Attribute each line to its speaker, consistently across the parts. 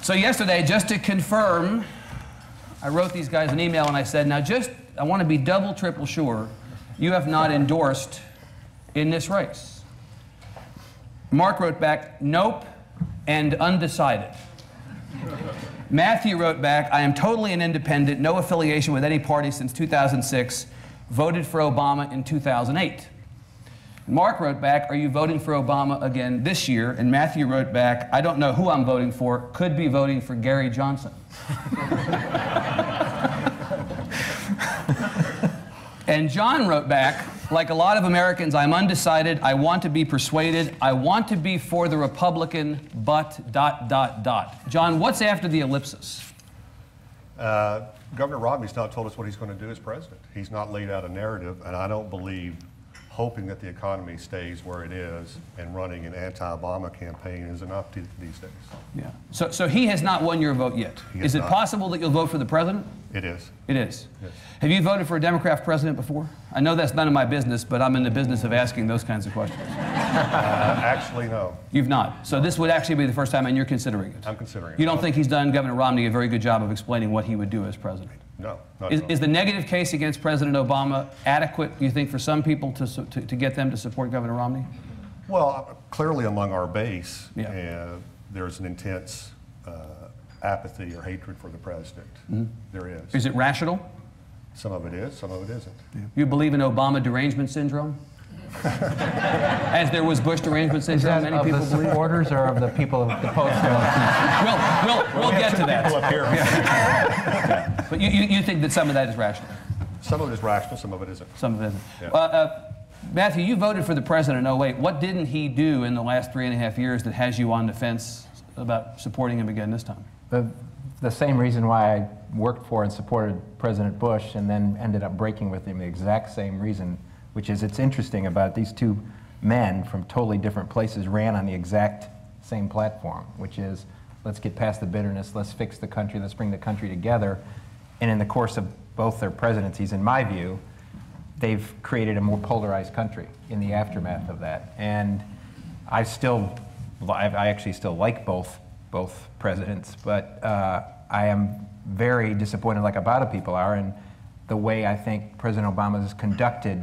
Speaker 1: So yesterday, just to confirm, I wrote these guys an email and I said, now I want to be double, triple sure you have not endorsed in this race. Mark wrote back, nope, and undecided. Matthew wrote back, I am totally an independent, no affiliation with any party since 2006, voted for Obama in 2008. Mark wrote back, are you voting for Obama again this year? And Matthew wrote back, I don't know who I'm voting for, could be voting for Gary Johnson. And John wrote back, like a lot of Americans, I'm undecided, I want to be persuaded, I want to be for the Republican, but ... John, what's after the ellipsis?
Speaker 2: Governor Romney's not told us what he's going to do as president. He's not laid out a narrative, and I don't believe hoping that the economy stays where it is and running an anti-Obama campaign is enough these days.
Speaker 1: Yeah. So he has not won your vote yet. Is it possible that you'll vote for the president?
Speaker 2: It is.
Speaker 1: It is.
Speaker 2: Yes.
Speaker 1: Have you voted for a Democrat president before? I know that's none of my business, but I'm in the business of asking those kinds of questions.
Speaker 2: Actually, no.
Speaker 1: You've not. So this would actually be the first time, and you're considering it.
Speaker 2: I'm considering it.
Speaker 1: You don't think he's done, Governor Romney, a very good job of explaining what he would do as president?
Speaker 2: No. Not at all.
Speaker 1: Is the negative case against President Obama adequate, do you think, for some people to get them to support Governor Romney?
Speaker 2: Well, clearly among our base, there's an intense apathy or hatred for the president. Mm-hmm. There is.
Speaker 1: Is it rational?
Speaker 2: Some of it is, some of it isn't.
Speaker 1: Yeah. You believe in Obama derangement syndrome? As there was Bush derangement syndrome, many people believe.
Speaker 3: Of the supporters or of the people opposed to
Speaker 1: him? We'll get to that.
Speaker 2: Up here.
Speaker 1: Yeah. But you think that some of that is rational?
Speaker 2: Some of it is rational, some of it isn't.
Speaker 1: Some of it isn't.
Speaker 2: Yeah.
Speaker 1: Matthew, you voted for the president in 08. What didn't he do in the last 3.5 years that has you on the fence about supporting him again this time?
Speaker 3: The same reason why I worked for and supported President Bush and then ended up breaking with him, the exact same reason, which is it's interesting about these two men from totally different places ran on the exact same platform, which is let's get past the bitterness, let's fix the country, let's bring the country together. And in the course of both their presidencies, in my view, they've created a more polarized country in the aftermath of that. And I actually still like both presidents, but I am very disappointed, like a lot of people are, in the way I think President Obama has conducted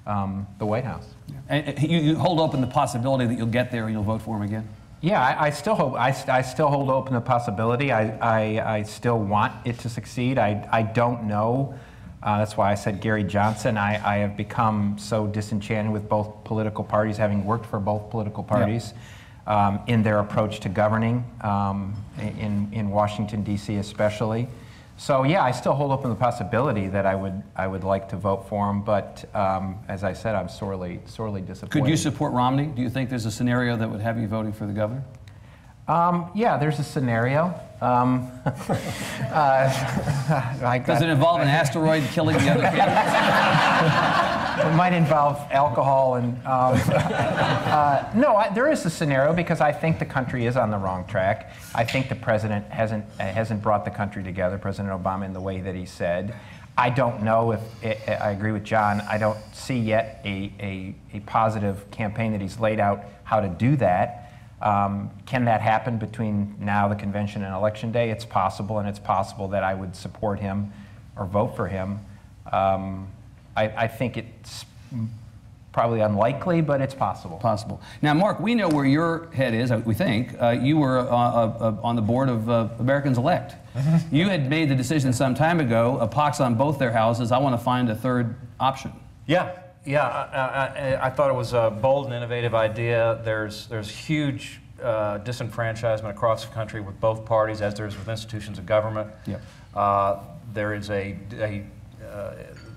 Speaker 3: the White House.
Speaker 1: And you hold open the possibility that you'll get there and you'll vote for him again?
Speaker 3: Yeah, I still hope. I still hold open the possibility. I still want it to succeed. I don't know. That's why I said Gary Johnson. I have become so disenchanted with both political parties, having worked for both political parties. Yep. In their approach to governing, in Washington, D.C. especially. So yeah, I still hold open the possibility that I would like to vote for him, but as I said, I'm sorely disappointed.
Speaker 1: Could you support Romney? Do you think there's a scenario that would have you voting for the governor?
Speaker 3: Yeah, there's a scenario.
Speaker 1: Does it involve an asteroid killing the other candidates?
Speaker 3: It might involve alcohol and no, there is a scenario because I think the country is on the wrong track. I think the president hasn't brought the country together, President Obama, in the way that he said. I don't know if I agree with John. I don't see yet a positive campaign that he's laid out how to do that. Can that happen between now, the convention, and Election Day? It's possible, and it's possible that I would support him or vote for him. I think it's probably unlikely, but it's possible.
Speaker 1: Possible. Now, Mark, we know where your head is, we think. You were on the board of Americans Elect. Mm-hmm. You had made the decision some time ago, a pox on both their houses, I want to find a third option.
Speaker 4: Yeah. I thought it was a bold and innovative idea. There's huge disenfranchisement across the country with both parties, as there is with institutions of government.
Speaker 1: Yep.
Speaker 4: There is a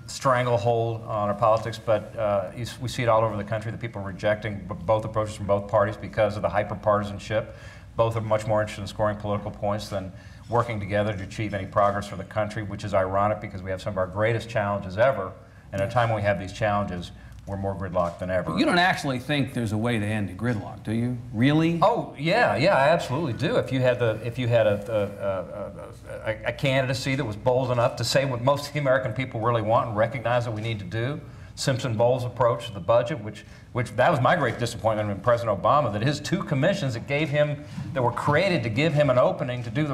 Speaker 4: stranglehold on our politics, but we see it all over the country that people are rejecting both approaches from both parties because of the hyper-partisanship. Both are much more interested in scoring political points than working together to achieve any progress for the country, which is ironic because we have some of our greatest challenges ever. And at a time when we have these challenges, we're more gridlocked than ever.
Speaker 1: But you don't actually think there's a way to end the gridlock, do you? Really?
Speaker 4: Oh yeah, I absolutely do. If you had a candidacy that was bold enough to say what most of the American people really want and recognize that we need to do, Simpson-Bowles approach to the budget, which that was my great disappointment in President Obama, that his 2 commissions that were created to give him an opening to do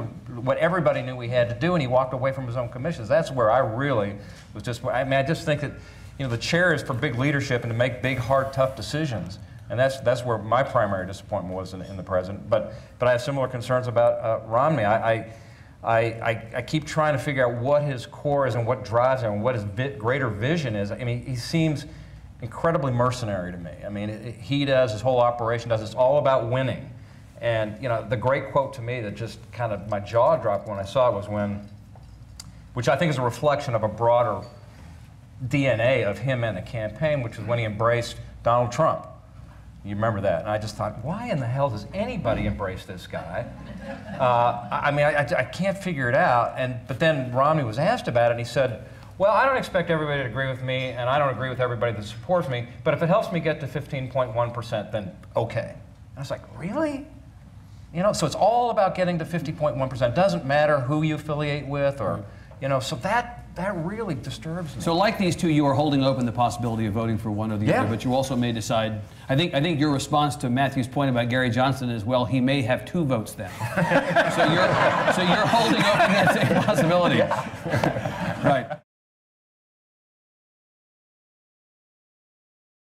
Speaker 4: what everybody knew he had to do, and he walked away from his own commissions. That's where I really was I just think that, the chair is for big leadership and to make big, hard, tough decisions. And that's where my primary disappointment was in the president. But I have similar concerns about Romney. I keep trying to figure out what his core is and what drives him and what his greater vision is. I mean, he seems incredibly mercenary to me. I mean, his whole operation does, it's all about winning. And, the great quote to me that just kind of, my jaw dropped when I saw it was which I think is a reflection of a broader DNA of him and the campaign, which was when he embraced Donald Trump. You remember that? And I just thought, why in the hell does anybody embrace this guy? I mean, I can't figure it out. But then Romney was asked about it, and he said, well, I don't expect everybody to agree with me, and I don't agree with everybody that supports me, but if it helps me get to 15.1%, then okay. And I was like, really? So it's all about getting to 50.1%. Doesn't matter who you affiliate with, or, so that really disturbs me.
Speaker 1: So like these 2, you are holding open the possibility of voting for one or the other, but you also may decide, I think your response to Matthew's point about Gary Johnson is, well, he may have 2 votes then. so you're holding open that same possibility.
Speaker 4: Yeah.
Speaker 1: Right.